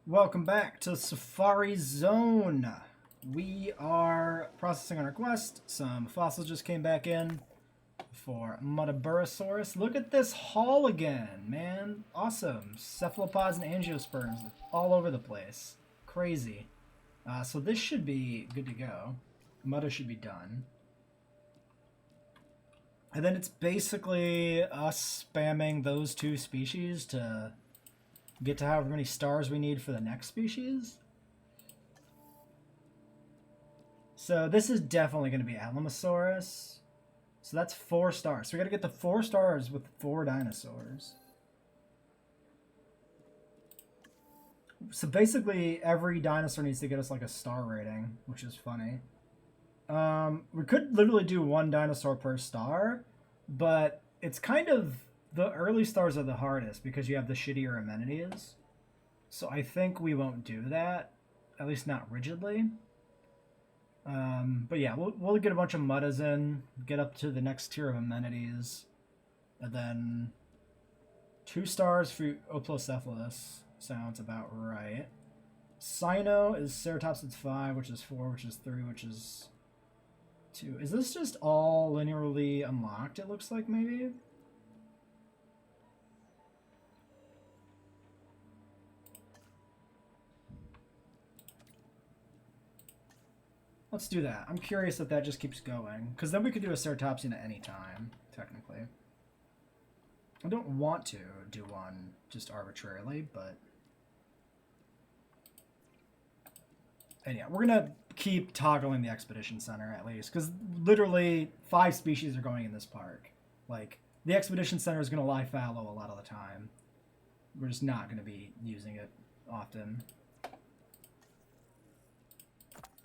Welcome back to Safari Zone. We are processing on our quest. Some fossils just came back in for Muttaburrasaurus. Look at this haul again, man. Awesome. Cephalopods and angiosperms all over the place. Crazy. So this should be good to go. Mutta should be done. And then it's basically us spamming those two species to get to however many stars we need for the next species. So this is definitely going to be Alamosaurus. So that's 4 stars. So we got to get the 4 stars with 4 dinosaurs. So basically every dinosaur needs to get us like a star rating, which is funny. We could literally do 1 dinosaur per star, but it's kind of... The early stars are the hardest because you have the shittier amenities. So I think we won't do that, at least not rigidly. But yeah, we'll get a bunch of muttas in, get up to the next tier of amenities, and then 2 stars for Oplocephalus sounds about right. Cyno is Ceratopsids 5, which is 4, which is 3, which is 2. Is this just all linearly unlocked, it looks like, maybe? Let's do that. I'm curious if that just keeps going. Because then we could do a Ceratopsian at any time, technically. I don't want to do one just arbitrarily, but... And yeah, we're going to keep toggling the Expedition Center, at least. Because literally 5 species are going in this park. Like, the Expedition Center is going to lie fallow a lot of the time. We're just not going to be using it often.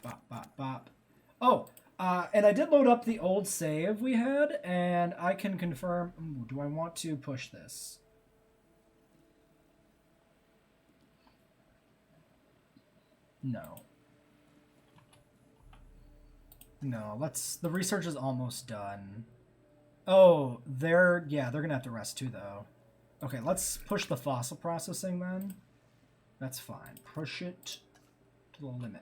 Bop, bop, bop. Oh, and I did load up the old save we had, and I can confirm... Ooh, do I want to push this? No. No, let's... The research is almost done. Oh, they're gonna have to rest too, though. Okay, let's push the fossil processing, then. That's fine. Push it to the limit.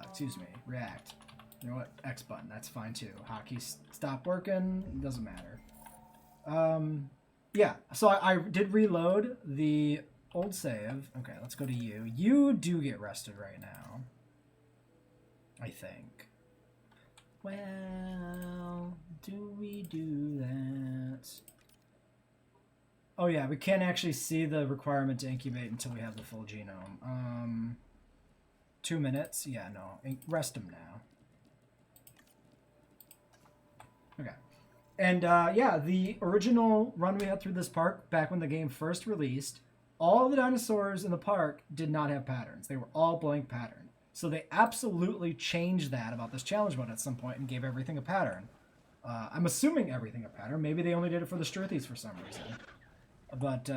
Excuse me, react. You know what? X button, that's fine too. Hotkey stop working, doesn't matter. Yeah, so I did reload the old save. Okay, let's go to you. You do get rested right now. I think. Well, do we do that? Oh yeah, we can't actually see the requirement to incubate until we have the full genome. 2 minutes? Yeah, no. Rest them now. Okay. And yeah, the original run we had through this park, back when the game first released, all the dinosaurs in the park did not have patterns. They were all blank pattern. So they absolutely changed that about this challenge mode at some point and gave everything a pattern. I'm assuming everything a pattern. Maybe they only did it for the Struthies for some reason. But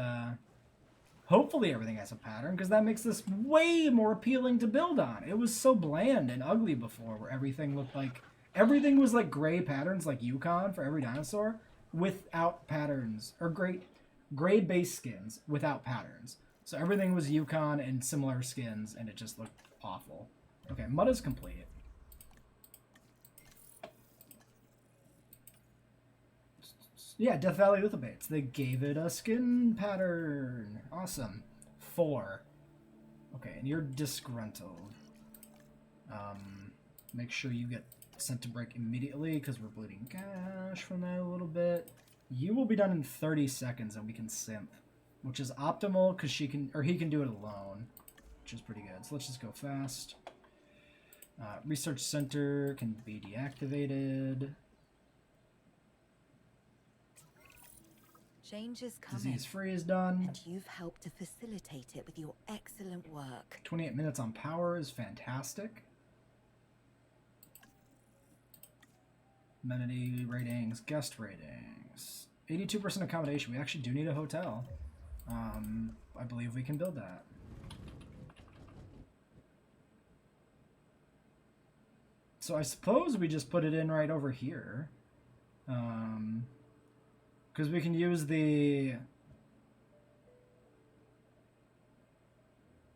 hopefully everything has a pattern, because that makes this way more appealing to build on. It was so bland and ugly before, where everything looked like... Everything was like gray patterns, like Yukon for every dinosaur, without patterns. Or gray base skins without patterns. So everything was Yukon and similar skins, and it just looked awful. Okay, Mutta's complete. Yeah, Death Valley Lithobates. They gave it a skin pattern. Awesome. 4. Okay, and you're disgruntled. Make sure you get sent to break immediately because we're bleeding cash from that a little bit. You will be done in 30 seconds and we can synth, which is optimal because he can do it alone, which is pretty good. So let's just go fast. Research Center can be deactivated. Change is coming. Disease free is done. And you've helped to facilitate it with your excellent work. 28 minutes on power is fantastic. Amenity ratings, guest ratings. 82% accommodation. We actually do need a hotel. I believe we can build that. So I suppose we just put it in right over here. Because we can use the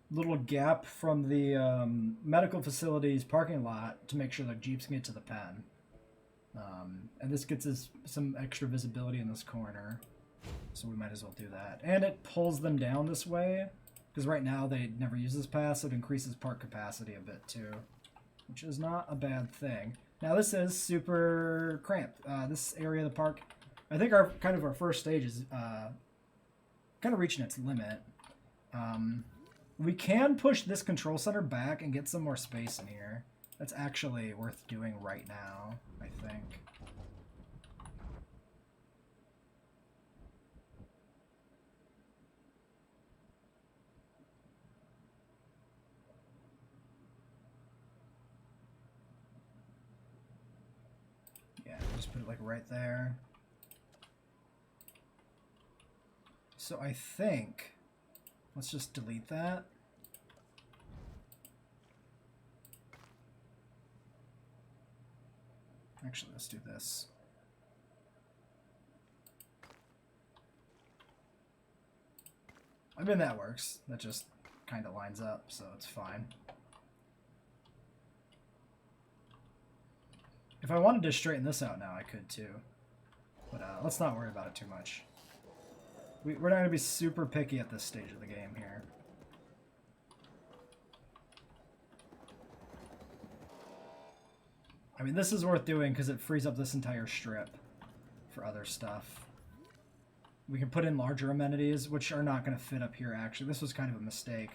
little gap from the medical facilities parking lot to make sure the jeeps can get to the pen. And this gets us some extra visibility in this corner, so we might as well do that. And it pulls them down this way, because right now they never use this pass, so it increases park capacity a bit too, which is not a bad thing. Now this is super cramped. This area of the park, I think our first stage is kind of reaching its limit. We can push this control center back and get some more space in here. That's actually worth doing right now, I think. Yeah, just put it like right there. So I think, let's just delete that. Actually, let's do this. I mean, that works. That just kind of lines up, so it's fine. If I wanted to straighten this out now, I could too. But let's not worry about it too much. We're not going to be super picky at this stage of the game here. I mean, this is worth doing because it frees up this entire strip for other stuff. We can put in larger amenities, which are not going to fit up here, actually. This was kind of a mistake.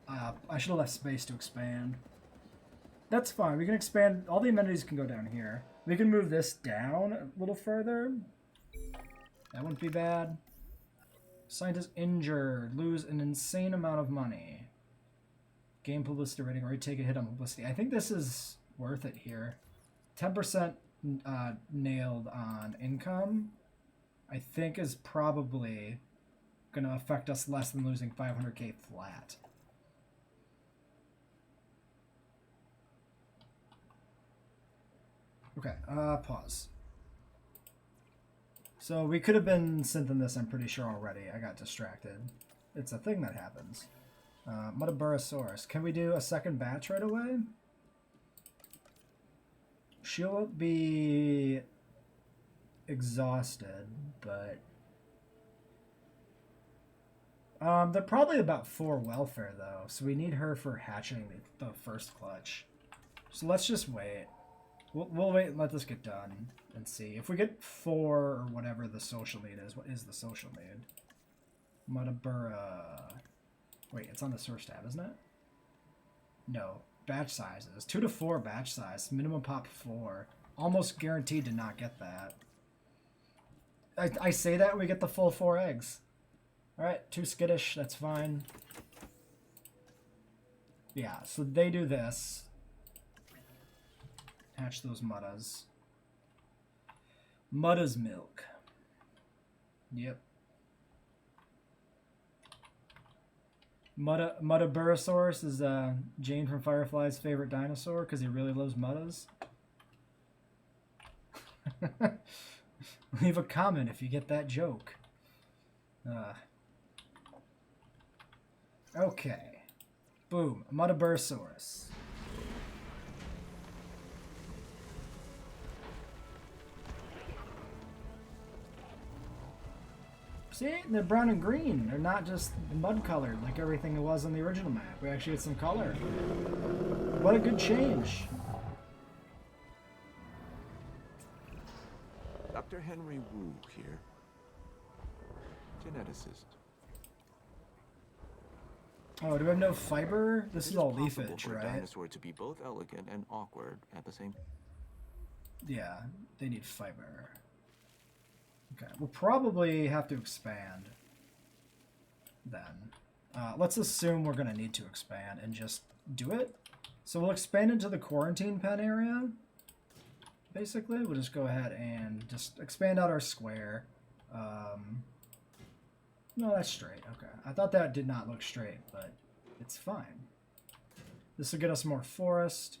I should have left space to expand. That's fine. We can expand. All the amenities can go down here. We can move this down a little further. That wouldn't be bad. Scientist injured. Lose an insane amount of money. Game publicity rating, or you take a hit on publicity. I think this is worth it here. 10% nailed on income, I think, is probably going to affect us less than losing 500k flat. Okay, pause. So we could have been synthing this, I'm pretty sure, already. I got distracted. It's a thing that happens. Metaburosaurus. Can we do a second batch right away? She'll be exhausted, but they're probably about 4 welfare though, so we need her for hatching the first clutch. So let's just wait. We'll wait and let this get done and see. If we get 4 or whatever the social need is, what is the social need? Mutabura. Wait, it's on the source tab, isn't it? No. Batch sizes. 2 to 4 batch size. Minimum pop 4. Almost guaranteed to not get that. I say that, we get the full 4 eggs. Alright, 2 skittish, that's fine. Yeah, so they do this. Hatch those muddas. Mudda's milk. Yep. Muddaburosaurus is Jane from Firefly's favorite dinosaur because he really loves muddas. Leave a comment if you get that joke. Okay. Boom. Muddaburosaurus. See, they're brown and green. They're not just mud colored like everything it was on the original map. We actually get some color. What a good change. Dr. Henry Wu here. Geneticist. Oh, do we have no fiber? This is all possible leafage, for a right? dinosaur to be both elegant and awkward at the same. Yeah, they need fiber. Okay, we'll probably have to expand then. Let's assume we're going to need to expand and just do it. So we'll expand into the quarantine pen area. Basically, we'll just go ahead and just expand out our square. No, that's straight. Okay. I thought that did not look straight, but it's fine. This will get us more forest.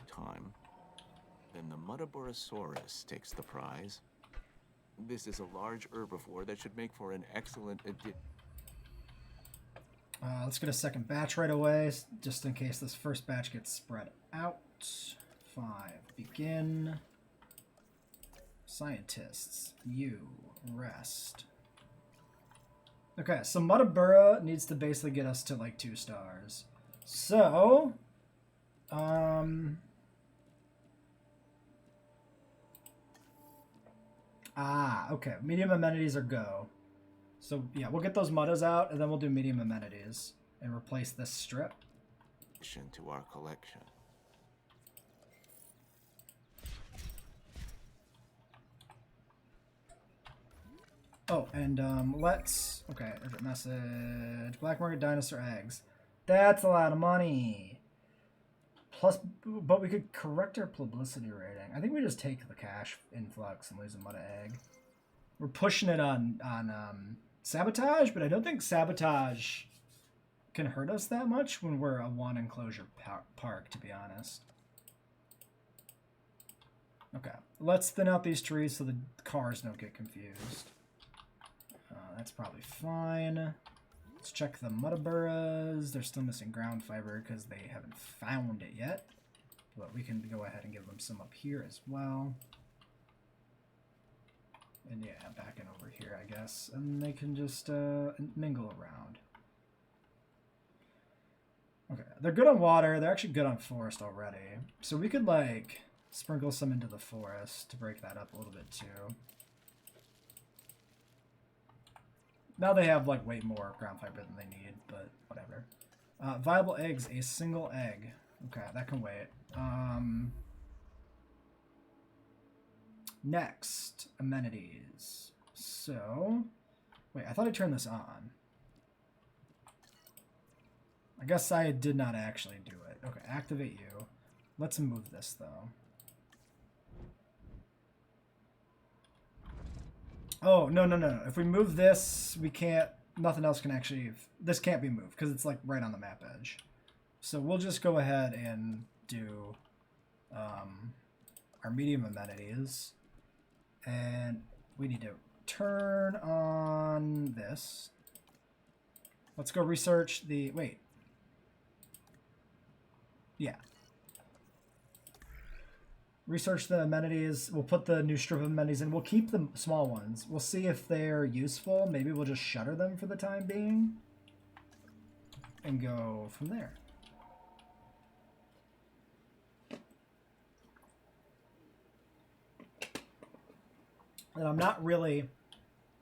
Time. Then the Muddaburosaurus takes the prize. This is a large herbivore that should make for an excellent addition. Let's get a second batch right away, just in case this first batch gets spread out. 5. Begin. Scientists, you rest. Okay, so Mutabura needs to basically get us to like 2 stars. So, okay. Medium amenities are go. So yeah, we'll get those Muddas out, and then we'll do medium amenities and replace this strip. To our collection. Oh, and let's... Okay, urgent message. Black market dinosaur eggs. That's a lot of money. Plus, but we could correct our publicity rating. I think we just take the cash influx and lose a Mudda egg. We're pushing it on sabotage, but I don't think sabotage can hurt us that much when we're a 1 enclosure park, to be honest. Okay, let's thin out these trees so the cars don't get confused. That's probably fine. Let's check the Mutaburas. They're still missing ground fiber because they haven't found it yet. But we can go ahead and give them some up here as well. And yeah, back in over here, I guess. And they can just mingle around. Okay, they're good on water. They're actually good on forest already. So we could, like, sprinkle some into the forest to break that up a little bit, too. Now they have, like, way more ground fiber than they need, but whatever. Viable eggs, a single egg. Okay, that can wait. Next, amenities. So, wait, I thought I turned this on. I guess I did not actually do it. Okay, activate you. Let's move this, though. Oh, no, no, no. If we move this, we can't... Nothing else can actually... This can't be moved, because it's, like, right on the map edge. So we'll just go ahead and do our medium amenities. And we need to turn on this. Let's go research the... Wait. Yeah. Research the amenities. We'll put the new strip of amenities in. We'll keep the small ones. We'll see if they're useful. Maybe we'll just shutter them for the time being. And go from there. And I'm not really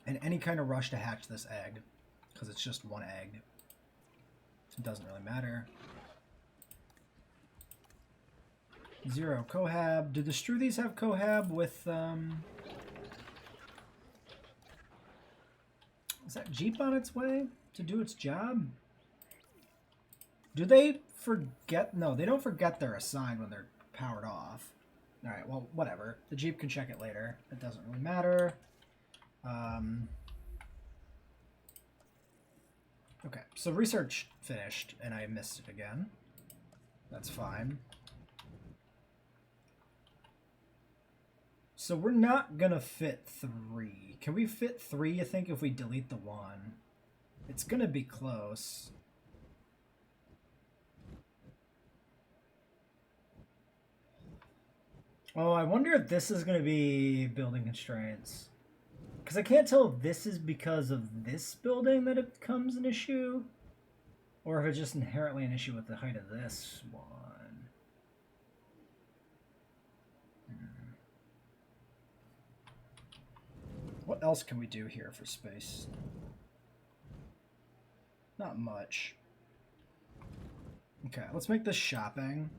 in any kind of rush to hatch this egg. Because it's just one egg. It doesn't really matter. 0 cohab. Do the Struthies have cohab with Is that Jeep on its way to do its job? Do they forget? No, they don't forget they're assigned when they're powered off. Alright, well, whatever. The Jeep can check it later. It doesn't really matter. Okay, so research finished, and I missed it again. That's fine. So we're not gonna fit 3. Can we fit 3, you think, if we delete the 1? It's gonna be close. Oh, I wonder if this is gonna be building constraints. Because I can't tell if this is because of this building that it becomes an issue, or if it's just inherently an issue with the height of this one. What else can we do here for space? Not much. Okay, let's make this shopping.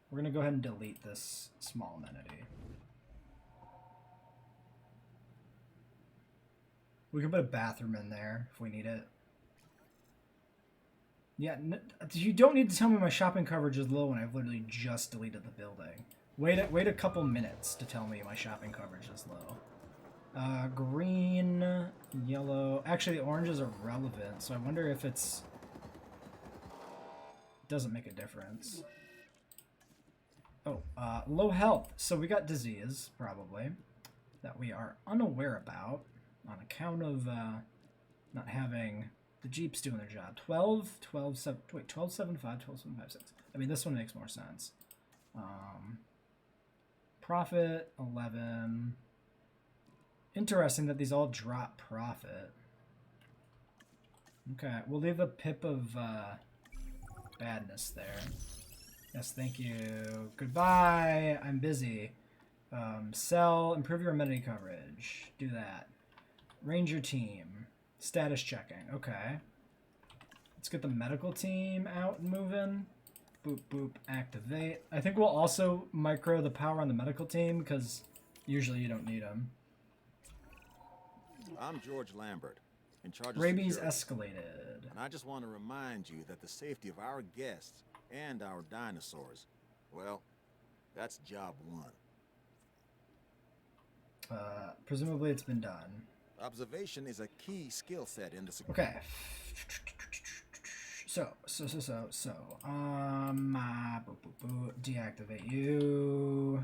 We're going to go ahead and delete this small amenity. We can put a bathroom in there if we need it. Yeah, you don't need to tell me my shopping coverage is low when I've literally just deleted the building. Wait a couple minutes to tell me my shopping coverage is low. Green, yellow. Actually, the oranges are relevant, so I wonder if it's... It doesn't make a difference. Oh, low health. So we got disease, probably, that we are unaware about on account of not having The Jeep's doing their job. 12, 12, 7, wait, 12, 7, 5, 12, 7, 5, 6. I mean, this one makes more sense. Profit, 11. Interesting that these all drop profit. Okay, we'll leave a pip of badness there. Yes, thank you. Goodbye. I'm busy. Sell, improve your amenity coverage. Do that. Ranger team. Status checking. Okay. Let's get the medical team out and moving. Boop, boop, activate. I think we'll also micro the power on the medical team because usually you don't need them. I'm George Lambert, in charge of Rabies security. escalated. And I just want to remind you that the safety of our guests and our dinosaurs, well, that's job one. Presumably it's been done. Observation is a key skill set in the security. Okay. So, deactivate you,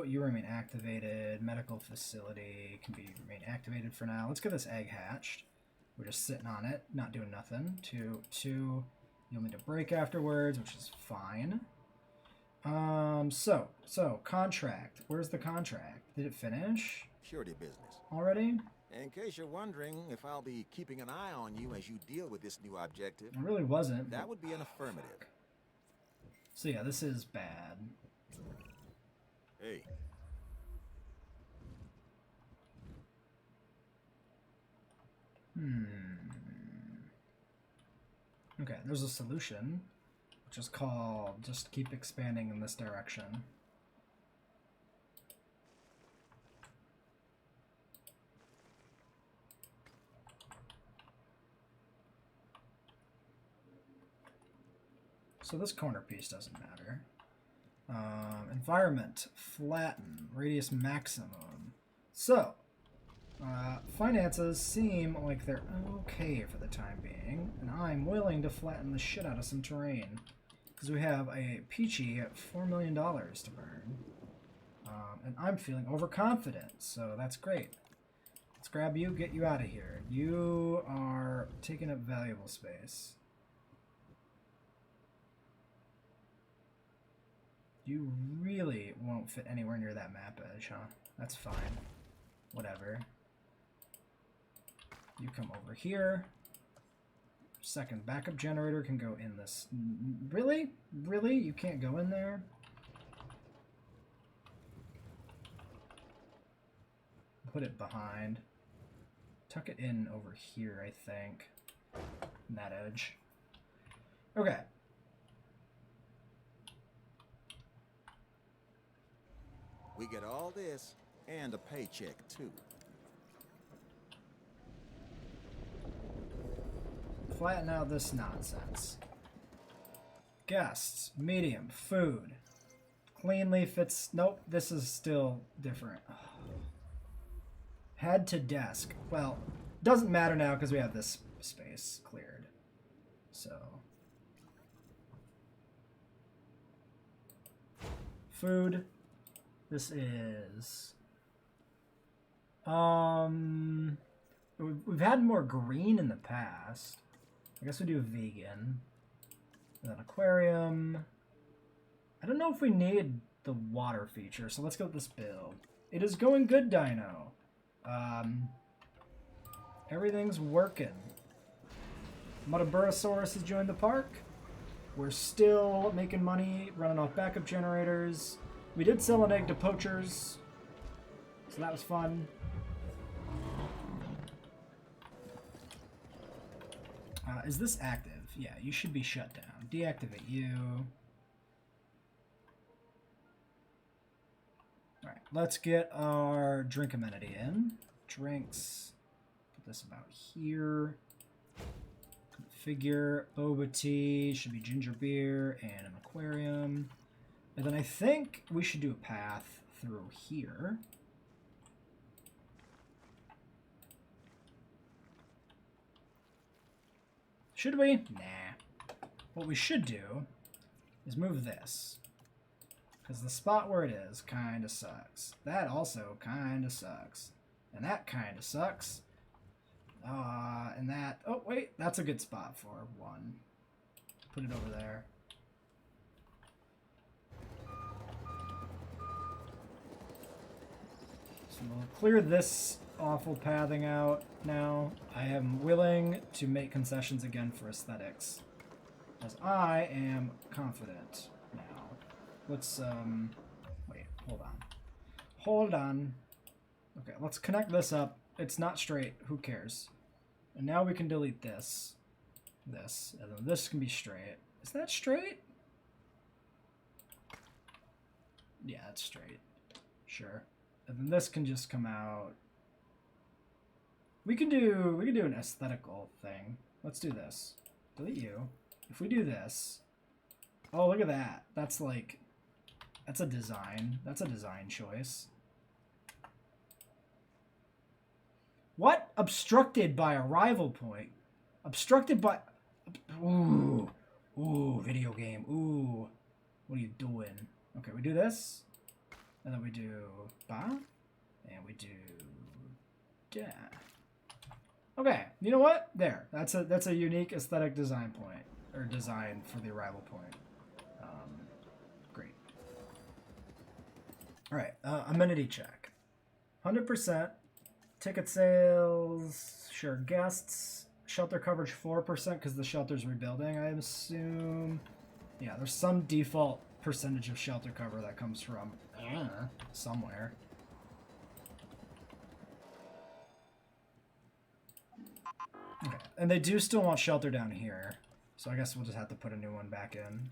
you remain activated, medical facility can remain activated for now. Let's get this egg hatched. We're just sitting on it, not doing nothing. Two, you'll need a break afterwards, which is fine. So, contract, where's the contract? Did it finish Security business. already? In case you're wondering if I'll be keeping an eye on you as you deal with this new objective, It really wasn't. that would be an affirmative. So yeah, this is bad. Hey, Okay, there's a solution, which is called just keep expanding in this direction. So this corner piece doesn't matter. Environment, flatten, radius maximum. So, finances seem like they're okay for the time being, and I'm willing to flatten the shit out of some terrain. Because we have a Peachy at $4 million to burn. And I'm feeling overconfident, so that's great. Let's grab you, get you out of here. You are taking up valuable space. You really won't fit anywhere near that map edge, huh? That's fine. Whatever. You come over here. Second backup generator can go in this. Really? Really? You can't go in there? Put it behind. Tuck it in over here, I think. In that edge. Okay. we get all this and a paycheck too. Flatten out this nonsense. Guests, medium, food. Cleanly fits. Nope, this is still different. Head to desk. Well, doesn't matter now because we have this space cleared. So. Food. This is. We've had more green in the past. I guess we do vegan. And then aquarium. I don't know if we need the water feature, so let's go with this build. It is going good, Dino. Everything's working. Mutaburosaurus has joined the park. We're still making money, running off backup generators. We did sell an egg to poachers, so that was fun. Is this active? Yeah, you should be shut down. Deactivate you. Alright, let's get our drink amenity in. Drinks. Put this about here. Figure, boba tea, should be ginger beer, and an aquarium. And then I think we should do a path through here. Should we? Nah. What we should do is move this. Because the spot where it is kind of sucks. That also kind of sucks. And that kind of sucks. And and that. Oh, wait, that's a good spot for one. Put it over there. So we'll clear this awful pathing out now. I am willing to make concessions again for aesthetics, as I am confident now. Let's, wait, hold on. Hold on. Okay, let's connect this up. It's not straight. Who cares? And now we can delete this. This. And then this can be straight. Is that straight? Yeah, it's straight. Sure. And then this can just come out. We can do an aesthetical thing. Let's do this. Delete you. If we do this. Oh, look at that. That's like, that's a design. That's a design choice. What? Obstructed by a rival point. Obstructed by... Ooh. Ooh, video game. Ooh. What are you doing? Okay, we do this. And then we do... Ba. And we do... Yeah. Okay, you know what? There. That's a unique aesthetic design point. Or design for the arrival point. Great. Alright, amenity check. 100%. Ticket sales, sure. Guests, shelter coverage 4% because the shelter's rebuilding, I assume. Yeah, there's some default percentage of shelter cover that comes from somewhere. Okay, and they do still want shelter down here, so I guess we'll just have to put a new one back in.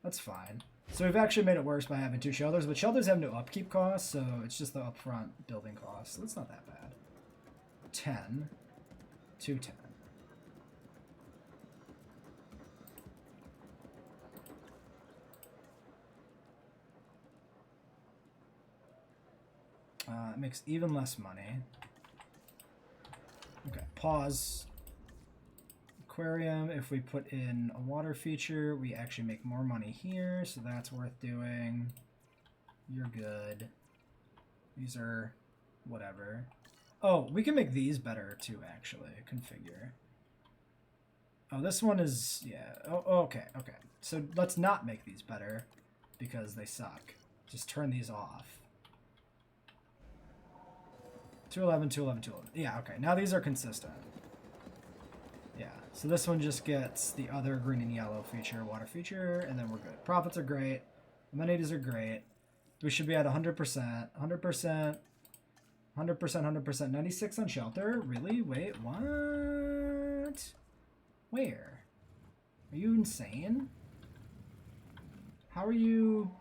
That's fine. So we've actually made it worse by having 2 shelters, but shelters have no upkeep costs, so it's just the upfront building costs. So it's not that bad. 10 to 10. It makes even less money. Okay, pause. Aquarium, if we put in a water feature, we actually make more money here, so that's worth doing. You're good. These are whatever. Oh, we can make these better too, actually. Configure. Oh, this one is, yeah. Oh, okay, okay. So let's not make these better because they suck. Just turn these off. 211, 211, 211. Yeah, okay. Now these are consistent. Yeah, so this one just gets the other green and yellow feature, water feature, and then we're good. Profits are great. Amenities are great. We should be at 100%. 100%. 100%, 100%. 96 on shelter? Really? Wait, what? Where? Are you insane? How are you...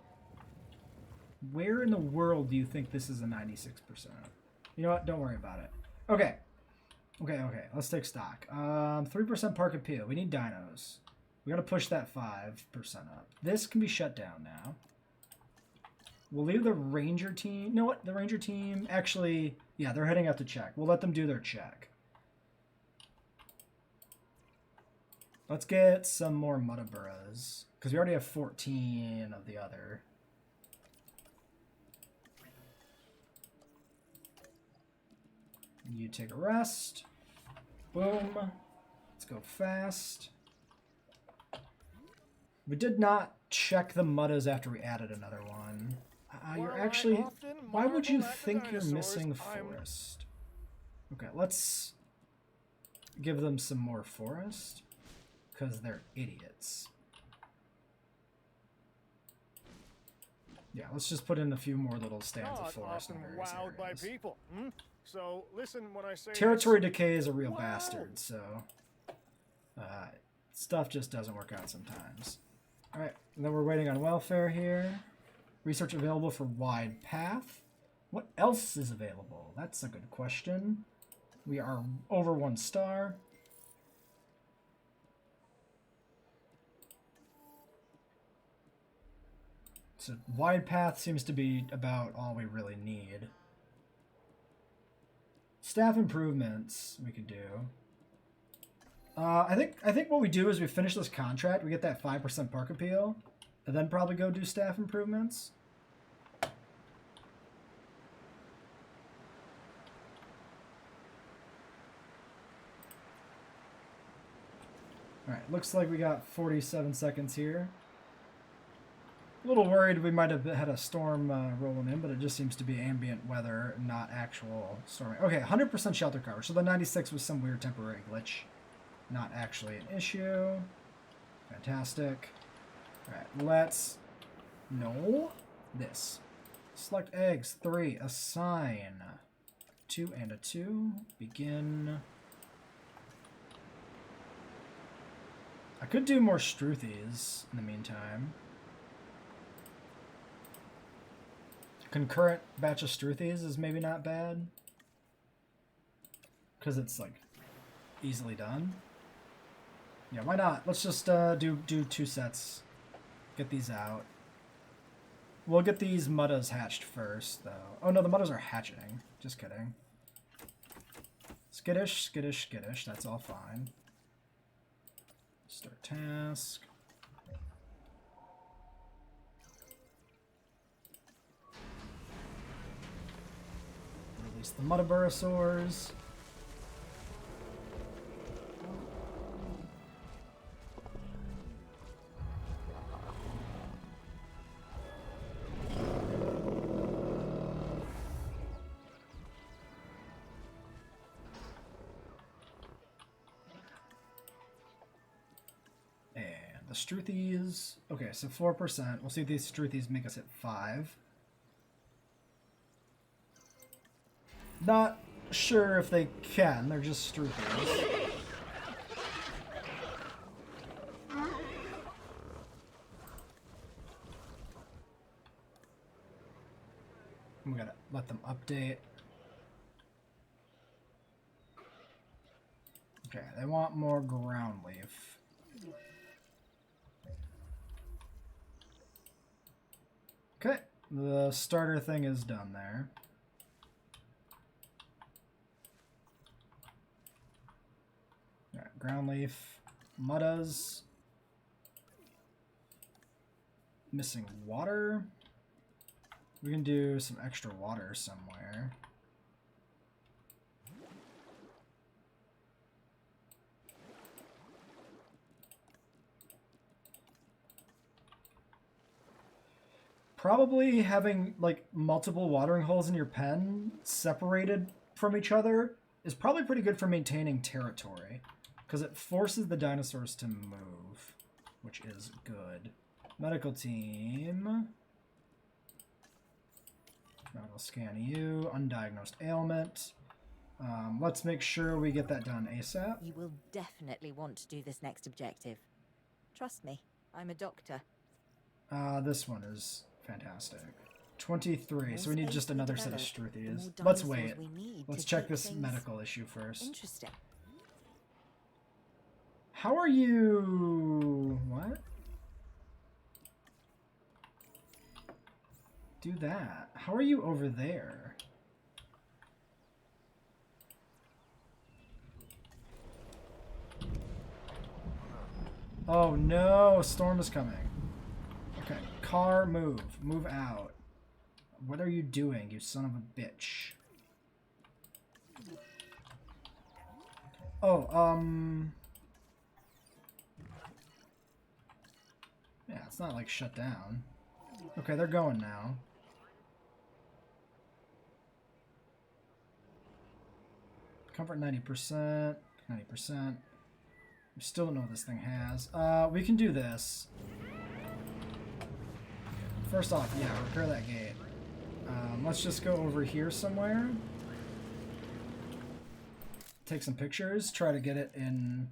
Where in the world do you think this is a 96%? You know what? Don't worry about it. Okay. Okay, okay. Let's take stock. 3% park appeal. We need dinos. We gotta push that 5% up. This can be shut down now. We'll leave the ranger team. You know what? The ranger team, actually, yeah, they're heading out to check. We'll let them do their check. Let's get some more Mutaburras, because we already have 14 of the other. You take a rest. Boom. Let's go fast. We did not check the Mutas after we added another one. You're actually... Why would you think you're missing forest? Okay, let's give them some more forest. Because they're idiots. Yeah, let's just put in a few more little stands of forest in various areas. By people. So listen when I say Territory decay is a real bastard, so stuff just doesn't work out sometimes. Alright, and then we're waiting on welfare here. Research available for wide path. What else is available? That's a good question. We are over 1 star. So wide path seems to be about all we really need. Staff improvements we could do. I think what we do is we finish this contract, we get that 5% park appeal, and then probably go do staff improvements. Alright, looks like we got 47 seconds here. A little worried we might have had a storm rolling in, but it just seems to be ambient weather, not actual storming. Okay, 100% shelter coverage. So the 96 was some weird temporary glitch. Not actually an issue. Fantastic. Alright, let's... No. This. Select eggs. 3. Assign. 2 and a 2. Begin. I could do more Struthies in the meantime. Concurrent batch of Struthies is maybe not bad. Because it's, like, easily done. Yeah, why not? Let's just do 2 sets. Get these out. We'll get these Muddas hatched first, though. Oh, no, the Muddas are hatching. Just kidding. Skittish, skittish, skittish. That's all fine. Start task. Release the Muddaburosaurs. The Struthies. Okay, so 4%. We'll see if these Struthies make us hit 5. Not sure if they can. They're just Struthies. We gotta let them update. Okay, they want more ground leaf. Okay, the starter thing is done there. Alright, ground leaf, Muddas. Missing water. We can do some extra water somewhere. Probably having like multiple watering holes in your pen separated from each other is probably pretty good for maintaining territory because it forces the dinosaurs to move, which is good. Medical team. I'll scan you. Undiagnosed ailment. Let's make sure we get that done ASAP. You will definitely want to do this next objective. Trust me, I'm a doctor. This one is fantastic. 23, More so we need space just to another set of develop, the Struthies. more Let's dinosaurs wait. we need Let's to check keep this things medical issue first. Interesting. How are you... What? Do that. How are you over there? Oh no, storm is coming. Okay, car move. Move out. What are you doing, you son of a bitch? Oh, yeah, it's not like shut down. Okay, they're going now. Comfort 90%, 90%. We still don't know what this thing has. We can do this. First off, yeah, repair that gate. Let's just go over here somewhere. Take some pictures. Try to get it in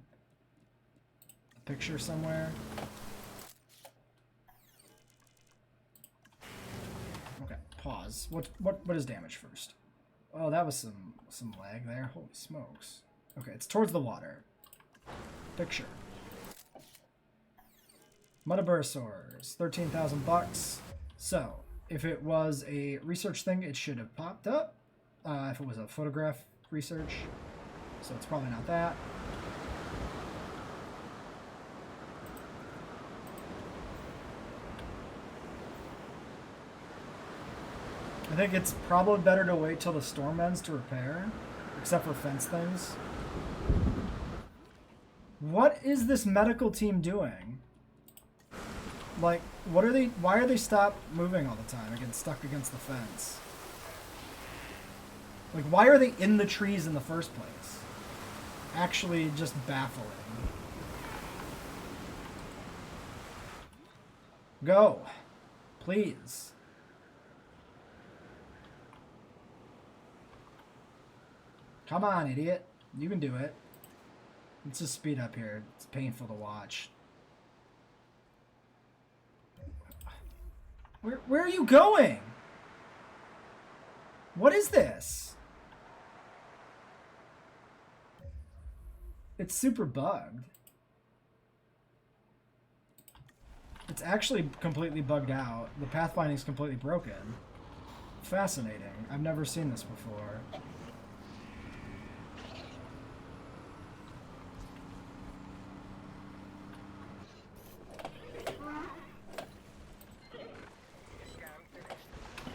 a picture somewhere. Okay, pause. What is damage first? Oh, that was some lag there. Holy smokes. Okay, it's towards the water. Picture. Muddaburosaurs, 13,000 bucks. So, if it was a research thing, it should have popped up. If it was a photograph research, so it's probably not that. I think it's probably better to wait till the storm ends to repair, except for fence things. What is this medical team doing? Like, what are they? Why are they stopped moving all the time and getting stuck against the fence? Like, why are they in the trees in the first place? Actually, just baffling. Go. Please. Come on, idiot. You can do it. Let's just speed up here. It's painful to watch. Where are you going? What is this? It's super bugged. It's actually completely bugged out. The pathfinding is completely broken. Fascinating. I've never seen this before.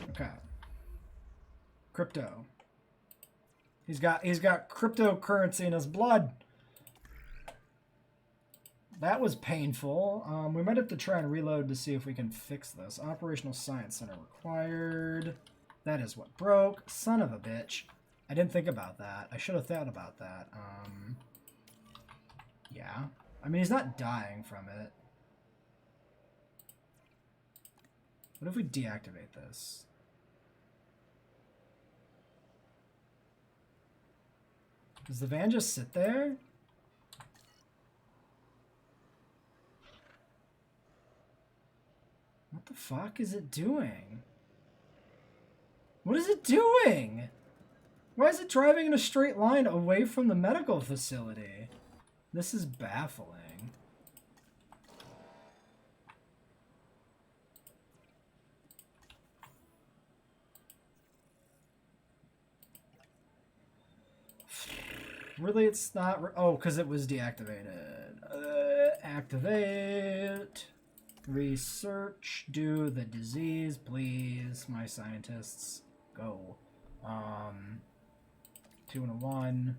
Okay. Crypto. He's got cryptocurrency in his blood. That was painful. We might have to try and reload to see if we can fix this. Operational Science Center required. That is what broke. Son of a bitch. I didn't think about that. I should have thought about that. Yeah. I mean, he's not dying from it. What if we deactivate this? Does the van just sit there? What the fuck is it doing? What is it doing? Why is it driving in a straight line away from the medical facility? This is baffling. Really, it's not... Oh, because it was deactivated. Activate. Research. Do the disease, please. My scientists. Go. 2 and a 1.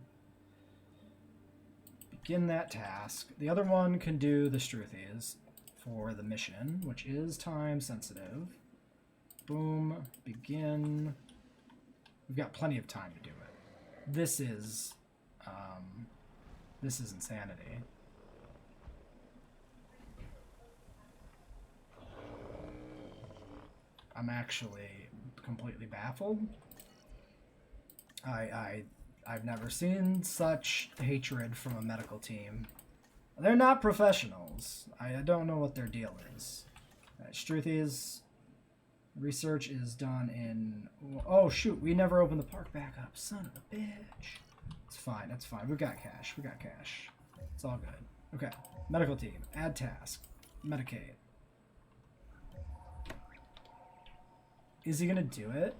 Begin that task. The other one can do the Struthies for the mission, which is time sensitive. Boom. Begin. We've got plenty of time to do it. This is insanity. I'm actually completely baffled. I've never seen such hatred from a medical team. They're not professionals. I don't know what their deal is. Struthies. Research is done in... Oh, shoot. We never opened the park back up. Son of a bitch. It's fine. It's fine. We've got cash. We got cash. It's all good. Okay. Medical team. Add task. Medicaid. Is he going to do it?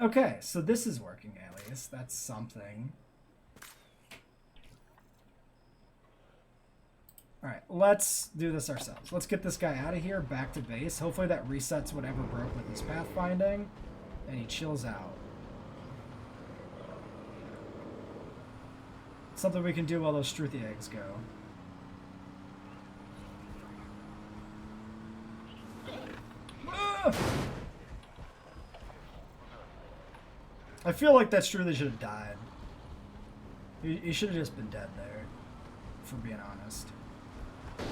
Okay. So this is working at least. That's something. Alright, let's do this ourselves. Let's get this guy out of here, back to base. Hopefully that resets whatever broke with his pathfinding, and he chills out. Something we can do while those Struthi eggs go. Ah! I feel like that Struthi should have died. He should have just been dead there, for being honest. Oh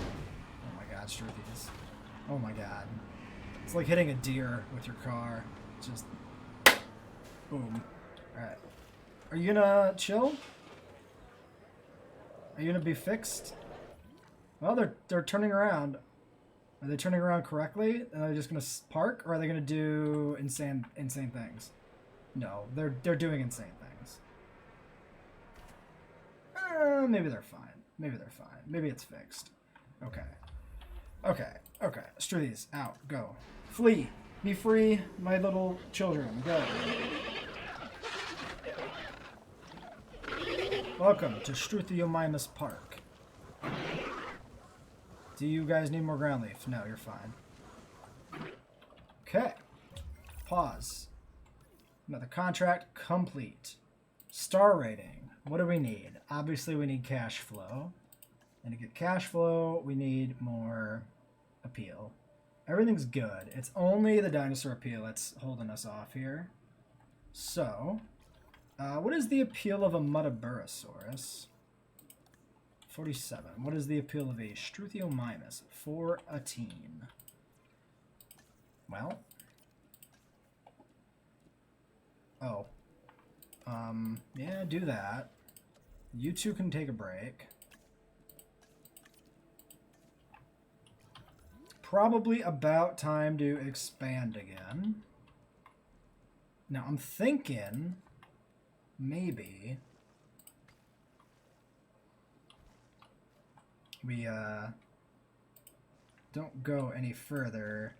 my god, Struthies. Oh my god. It's like hitting a deer with your car. Just... boom. Alright. Are you gonna chill? Are you gonna be fixed? Well, they're turning around. Are they turning around correctly? Are they just gonna park? Or are they gonna do insane things? No, they're doing insane things. Maybe they're fine. Maybe they're fine. Maybe it's fixed. Okay. Okay. Okay. Struthies, out. Go. Flee. Be free, my little children. Go. Welcome to Struthiomimus Park. Do you guys need more ground leaf? No, you're fine. Okay. Pause. Another contract complete. Star rating. What do we need? Obviously we need cash flow. And to get cash flow, we need more appeal. Everything's good. It's only the dinosaur appeal that's holding us off here. So, what is the appeal of a Muttaburrasaurus? 47. What is the appeal of a Struthiomimus? 14. Well. Oh. Yeah, do that. You two can take a break. Probably about time to expand again. Now, I'm thinking maybe we don't go any further.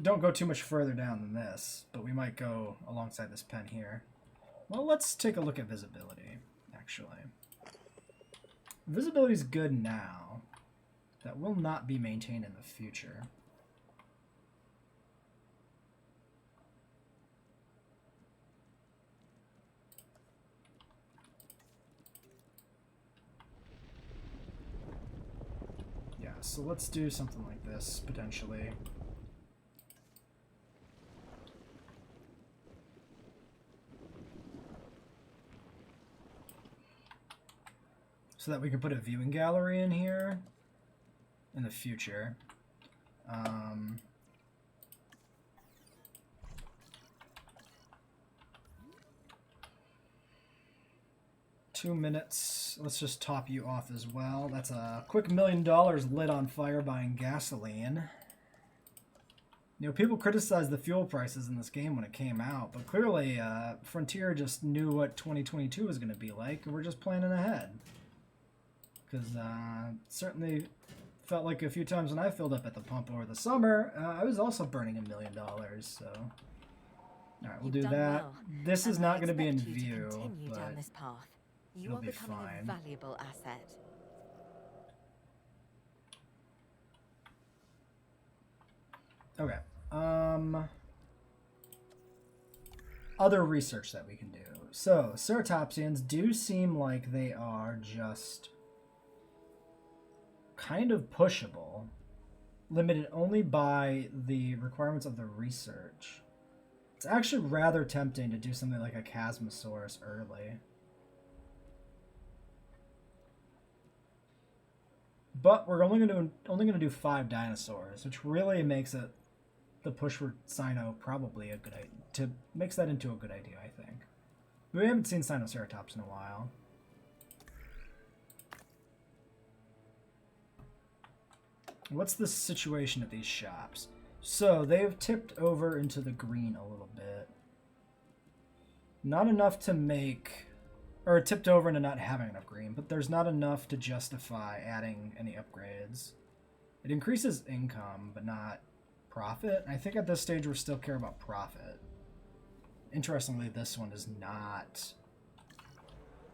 Don't go too much further down than this, but we might go alongside this pen here. Well, let's take a look at visibility, actually. Visibility is good now. That will not be maintained in the future. Yeah, so let's do something like this, potentially. So that we can put a viewing gallery in here in the future. 2 minutes. Let's just top you off as well. That's a quick $1 million lit on fire buying gasoline. You know, people criticized the fuel prices in this game when it came out, but clearly Frontier just knew what 2022 was going to be like, and we're just planning ahead. Because certainly felt like a few times when I filled up at the pump over the summer, I was also burning $1 million, so... Alright, we'll do that. Well, This is not going to be in expect you to view, continue but down this path. You it'll are be becoming fine. a valuable asset. Okay. Other research that we can do. So, ceratopsians do seem like they are just kind of pushable, limited only by the requirements of the research. It's actually rather tempting to do something like a Chasmosaurus early. But we're only gonna do 5 dinosaurs, which really makes it the push for Sino probably a good idea. Makes that into a good idea, I think. We haven't seen Sinoceratops in a while. What's the situation at these shops? So they've tipped over into the green a little bit. Not enough to make, or tipped over into not having enough green, but there's not enough to justify adding any upgrades. It increases income, but not profit. I think at this stage we still care about profit. Interestingly, this one is not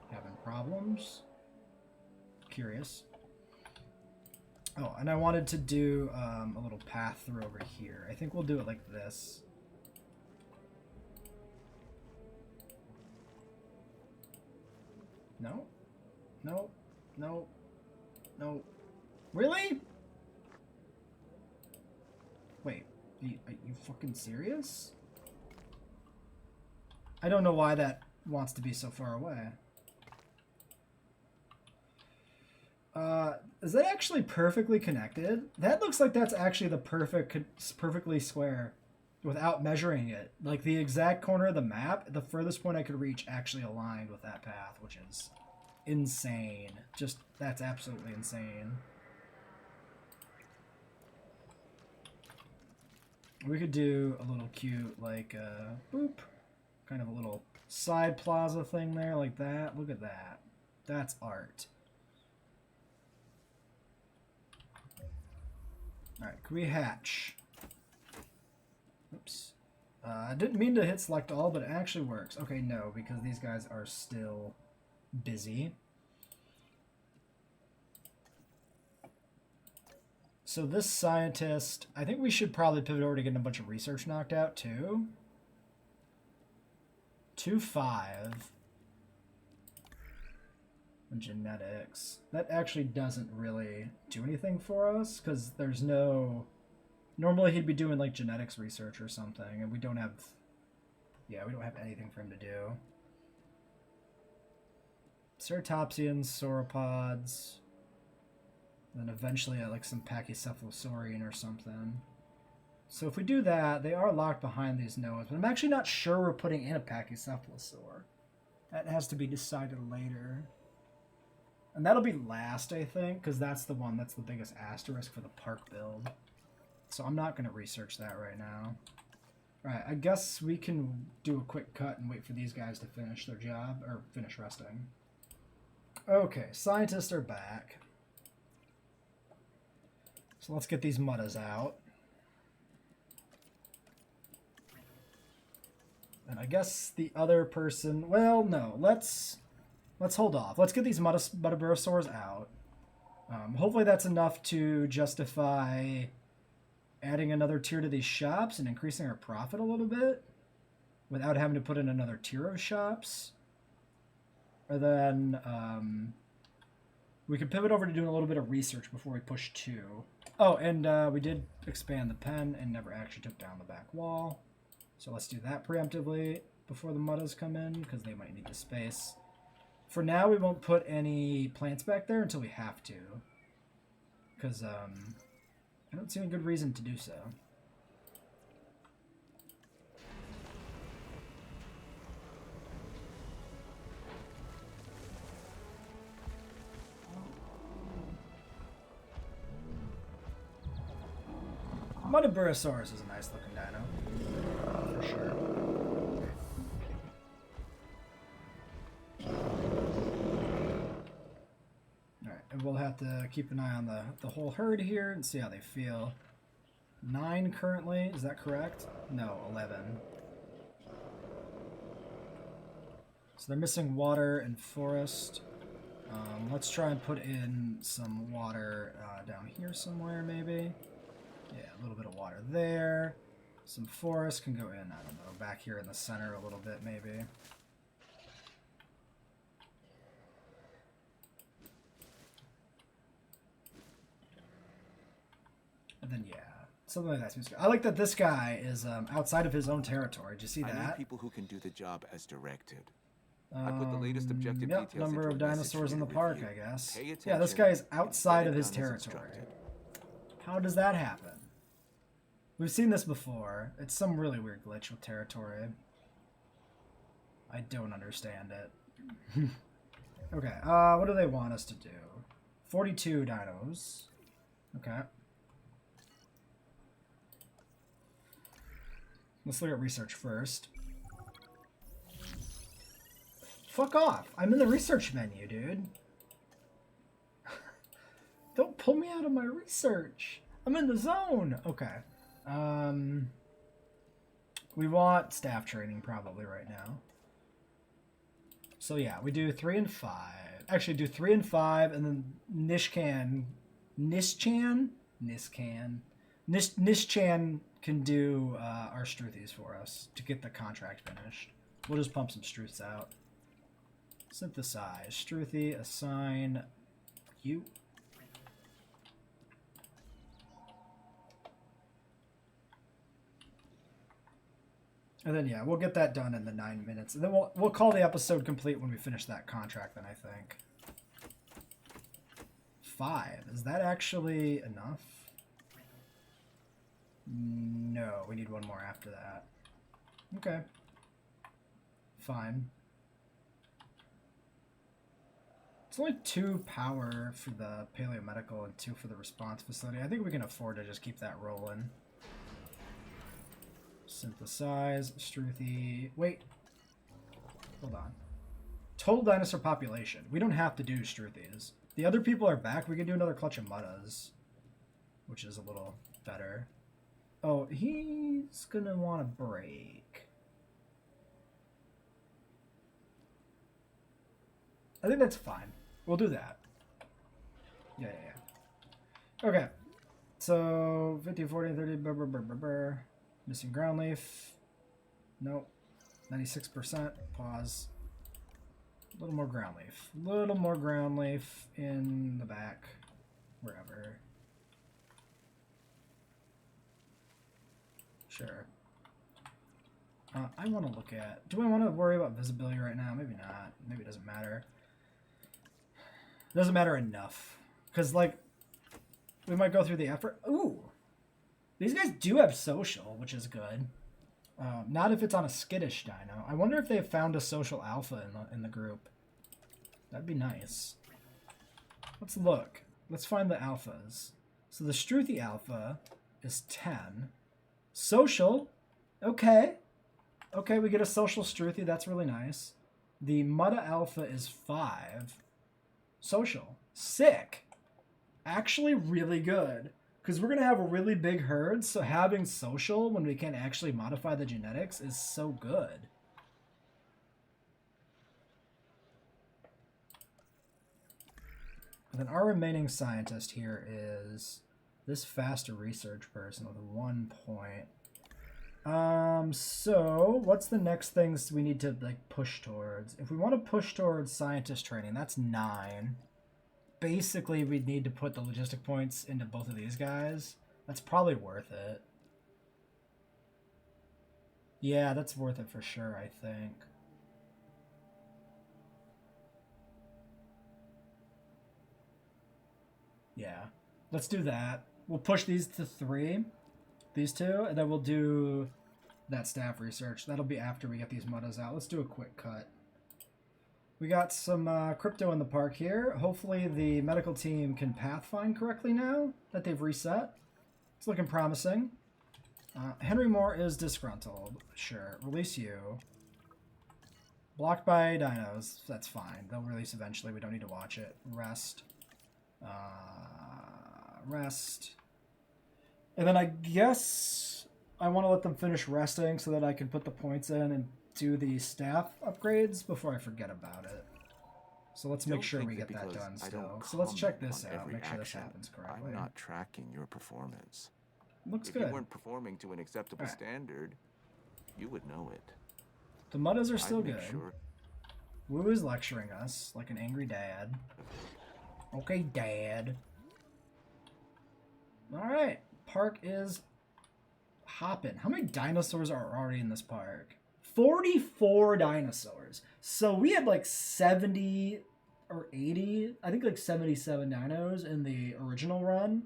having problems. Curious. Oh, and I wanted to do a little path through over here. I think we'll do it like this. No? No? No? No? Really? Wait, are you fucking serious? I don't know why that wants to be so far away. Is that actually perfectly connected? That looks like that's actually the perfectly square without measuring it. Like the exact corner of the map, the furthest point I could reach actually aligned with that path, which is insane. Just, that's absolutely insane. We could do a little cute, like, boop, kind of a little side plaza thing there, like that. Look at that. That's art. Alright, can we hatch? Oops. I didn't mean to hit select all, but it actually works. Okay, no, because these guys are still busy. So this scientist, I think we should probably pivot over to getting a bunch of research knocked out too. 2-5. And genetics. That actually doesn't really do anything for us, because there's no... Normally he'd be doing, like, genetics research or something, and we don't have... Yeah, we don't have anything for him to do. Ceratopsians, sauropods... Then eventually, like, some Pachycephalosaurian or something. So if we do that, they are locked behind these nodes. But I'm actually not sure we're putting in a Pachycephalosaur. That has to be decided later. And that'll be last, I think, because that's the one that's the biggest asterisk for the park build. So I'm not going to research that right now. Alright, I guess we can do a quick cut and wait for these guys to finish their job, or finish resting. Okay, scientists are back. So let's get these muddas out. And I guess the other person... Well, no, let's hold off. Let's get these Muddaburosaurs out. Hopefully that's enough to justify adding another tier to these shops and increasing our profit a little bit without having to put in another tier of shops. And then we can pivot over to doing a little bit of research before we push 2. Oh, and we did expand the pen and never actually took down the back wall. So let's do that preemptively before the muddas come in, because they might need the space. For now, we won't put any plants back there until we have to. Because I don't see any good reason to do so. Muddaburosaurus is a nice looking dino. For sure. Alright, and we'll have to keep an eye on the whole herd here and see how they feel. 9 currently, is that correct? No, 11. So they're missing water and forest. Let's try and put in some water down here somewhere, maybe. Yeah, a little bit of water there. Some forest can go in, I don't know, back here in the center a little bit, maybe. And then, yeah, something like that seems good. I like that this guy is outside of his own territory. Did you see that? I need people who can do the job as directed. I put the latest objective yep, details number into of a message dinosaurs for in you the to park, review. I guess. Pay Yeah, this attention guy is and outside get of it his done as territory. instructed. How does that happen? We've seen this before. It's some really weird glitch with territory. I don't understand it. Okay, what do they want us to do? 42 dinos. Okay. Let's look at research first. Fuck off! I'm in the research menu, dude. Don't pull me out of my research. I'm in the zone. Okay. We want staff training probably right now. So yeah, we do 3 and 5. Actually, do 3 and 5, and then Nischan can do our Struthies for us to get the contract finished. We'll just pump some Struths out. Synthesize. Struthi, assign you. And then, yeah, we'll get that done in the 9 minutes. And then we'll call the episode complete when we finish that contract, then, I think. 5. Is that actually enough? No, we need one more after that. Okay. Fine. It's only 2 power for the paleomedical and 2 for the response facility. I think we can afford to just keep that rolling. Synthesize, Struthi. Wait. Hold on. Total dinosaur population. We don't have to do Struthies. The other people are back. We can do another clutch of Muddas, which is a little better. Oh, he's gonna want to break. I think that's fine. We'll do that. Yeah. Okay. So, 50, 40, 30, brr, brr, brr, brr, brr. Missing ground leaf. Nope. 96%. Pause. A little more ground leaf. A little more ground leaf in the back. Wherever. Sure. I want to look at... Do I want to worry about visibility right now? Maybe not. Maybe it doesn't matter. It doesn't matter enough. Because, like, we might go through the effort. Ooh! These guys do have social, which is good. Not if it's on a skittish dino. I wonder if they have found a social alpha in the group. That'd be nice. Let's look. Let's find the alphas. So the Struthy alpha is 10. Social. Okay. Okay, we get a social Struthy. That's really nice. The Mutta alpha is 5. Social. Sick. Actually really good. Because we're going to have a really big herd, so having social when we can't actually modify the genetics is so good. And then our remaining scientist here is this faster research person with 1 point. So what's the next things we need to like push towards? If we want to push towards scientist training, that's 9. Basically, we'd need to put the logistic points into both of these guys. That's probably worth it. Yeah, that's worth it for sure, I think. Yeah, let's do that. We'll push these to 3, these 2, and then we'll do that staff research. That'll be after we get these muttas out. Let's do a quick cut. We got some crypto in the park here. Hopefully the medical team can pathfind correctly now that they've reset. It's looking promising. Henry Moore is disgruntled. Sure. Release you. Blocked by dinos. That's fine. They'll release eventually. We don't need to watch it. Rest. Rest. And then I guess I want to let them finish resting so that I can put the points in and do the staff upgrades before I forget about it. So let's make sure we get that done still. So let's check this out. Make sure this happens correctly. I'm not tracking your performance. Looks If good. you weren't performing to an acceptable standard, you would know it. The muttas are still I'd make good. sure. Woo is lecturing us like an angry dad. Okay, Dad. Alright. Park is hopping. How many dinosaurs are already in this park? 44 dinosaurs. So we had like 70 or 80, I think like 77 dinos in the original run.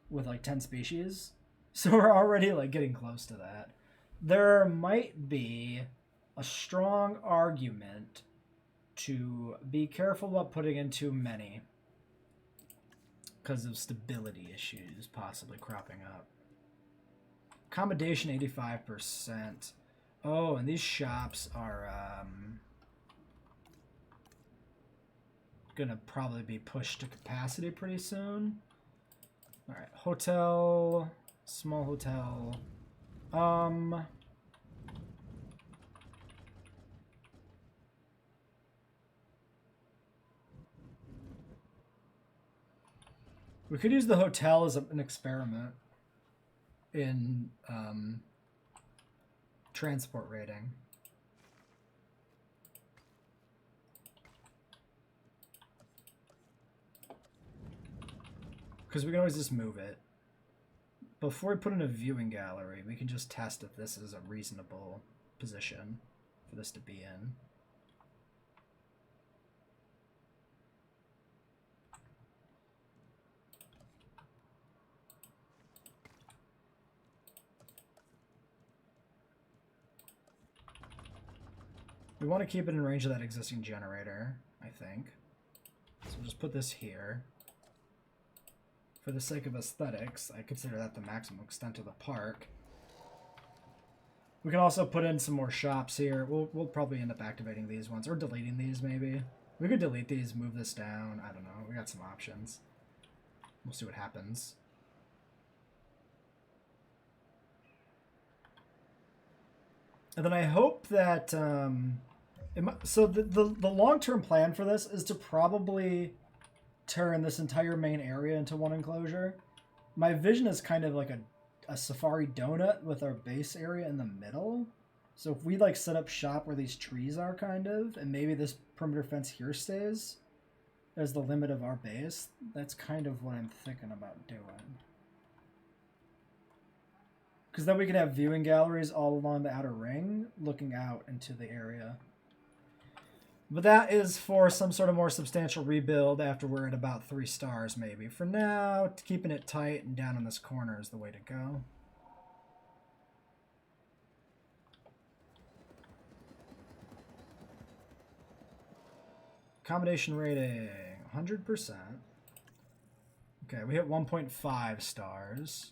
With like 10 species. So we're already like getting close to that. There might be a strong argument to be careful about putting in too many because of stability issues possibly cropping up. Accommodation 85%. Oh, and these shops are gonna probably be pushed to capacity pretty soon. All right, hotel, small hotel. We could use the hotel as an experiment in transport rating. Because we can always just move it. Before we put in a viewing gallery, we can just test if this is a reasonable position for this to be in. We want to keep it in range of that existing generator, I think. So we'll just put this here. For the sake of aesthetics, I consider that the maximum extent of the park. We can also put in some more shops here. We'll probably end up activating these ones, or deleting these maybe. We could delete these, move this down. I don't know. We got some options. We'll see what happens. And then I hope that... so the long-term plan for this is to probably turn this entire main area into one enclosure. My vision is kind of like a safari donut with our base area in the middle. So if we like set up shop where these trees are kind of, and maybe this perimeter fence here stays as the limit of our base, that's kind of what I'm thinking about doing. Because then we can have viewing galleries all along the outer ring, looking out into the area. But that is for some sort of more substantial rebuild after we're at about 3 stars, maybe. For now, keeping it tight and down in this corner is the way to go. Accommodation rating, 100%. Okay, we hit 1.5 stars.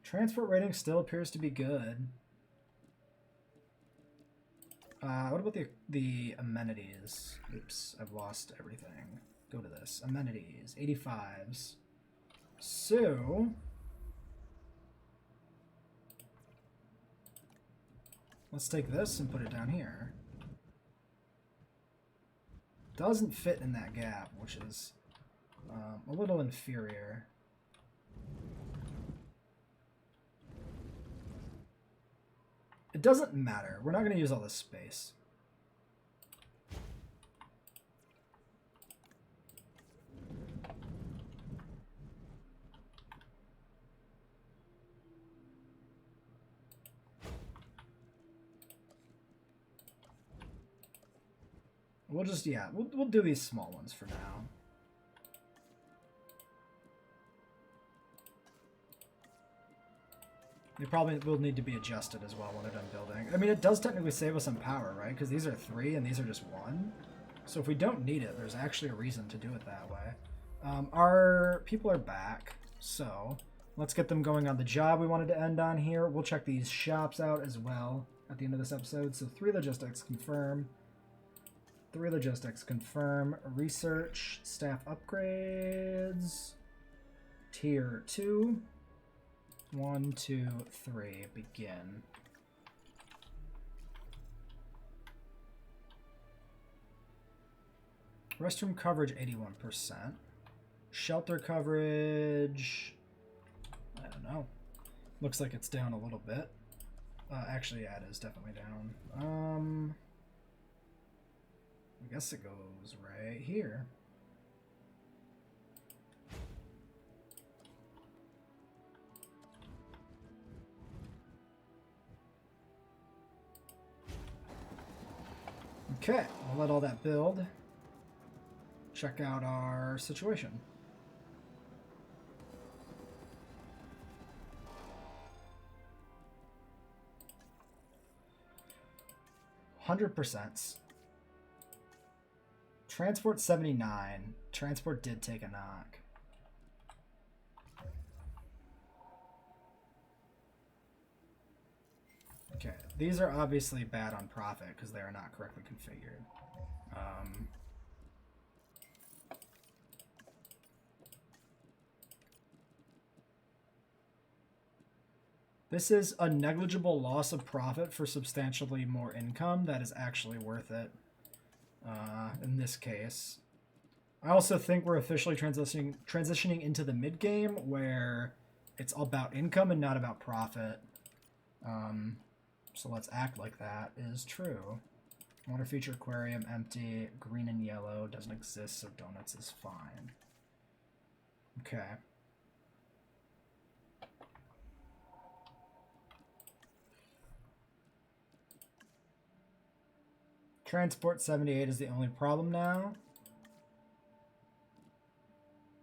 Transport rating still appears to be good. What about the amenities? Oops, I've lost everything. Go to this. Amenities, 85s. So, let's take this and put it down here. Doesn't fit in that gap, which is a little inferior. It doesn't matter. We're not going to use all this space. We'll just, yeah, we'll do these small ones for now. They probably will need to be adjusted as well when they're done building. I mean, it does technically save us some power, right? Because these are 3 and these are just 1. So if we don't need it, there's actually a reason to do it that way. Our people are back, so let's get them going on the job we wanted to end on here. We'll check these shops out as well at the end of this episode. So 3 logistics confirm. 3 logistics confirm. Research, staff upgrades. Tier 2. 1, 2, 3, begin. Restroom coverage, 81%. Shelter coverage, I don't know. Looks like it's down a little bit. Actually, yeah, it is definitely down. I guess it goes right here. Okay, we'll let all that build. Check out our situation. %. Transport 79. Transport did take a knock. Okay, these are obviously bad on profit because they are not correctly configured. This is a negligible loss of profit for substantially more income that is actually worth it in this case. I also think we're officially transitioning into the mid-game where it's all about income and not about profit. So let's act like that is true. Water feature aquarium empty, green and yellow doesn't exist, so donuts is fine. Okay. Transport 78 is the only problem now.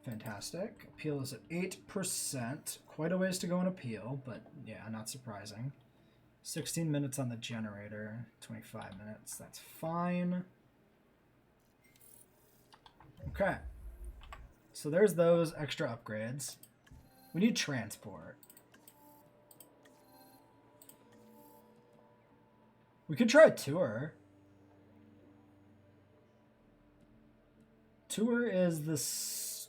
Fantastic. Appeal is at 8%. Quite a ways to go in appeal, but yeah, not surprising. 16 minutes on the generator, 25 minutes, that's fine. Okay. So there's those extra upgrades. We need transport. We could try a tour. Tour is this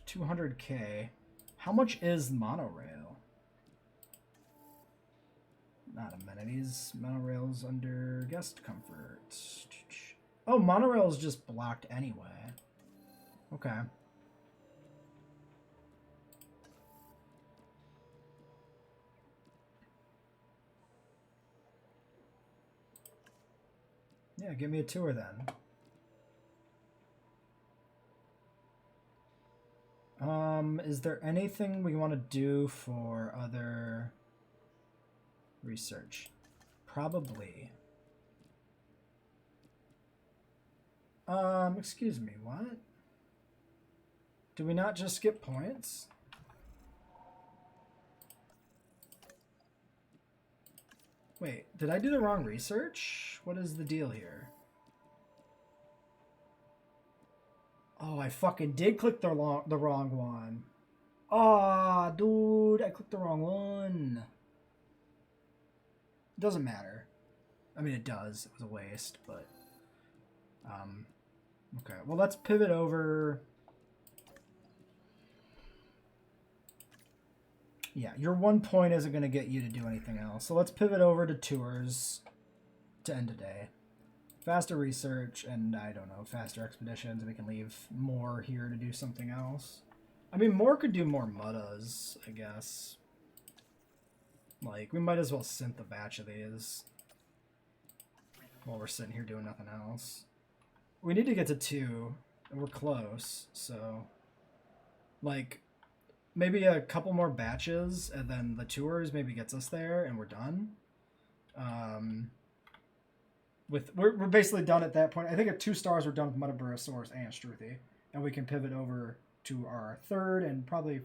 200K. How much is monorail? Not amenities. Monorail's under guest comfort. Oh, monorail is just blocked anyway. Okay. Yeah, give me a tour then. Is there anything we want to do for other research? Probably. Excuse me, what? Do we not just skip points? Wait, did I do the wrong research? What is the deal here? Oh, I fucking did click the wrong one. Aw, dude, I clicked the wrong one. It doesn't matter. I mean, it does. It was a waste, but... okay, well, let's pivot over... Yeah, your 1 point isn't going to get you to do anything else. So let's pivot over to tours to end today. Faster research and, I don't know, faster expeditions. We can leave more here to do something else. I mean, more could do more muddas, I guess. Like, we might as well synth a batch of these while we're sitting here doing nothing else. We need to get to 2, and we're close, so... Like... Maybe a couple more batches, and then the tours maybe gets us there, and we're done. We're basically done at that point. I think at 2 stars we're done with Metaburosaurus and Struthi, and we can pivot over to our 3rd, and probably...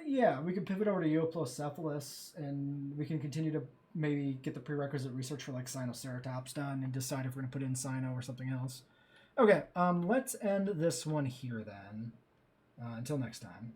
yeah, we can pivot over to Eoplocephalus, and we can continue to maybe get the prerequisite research for like Sinoceratops done, and decide if we're going to put in Sino or something else. Okay, let's end this one here then. Until next time.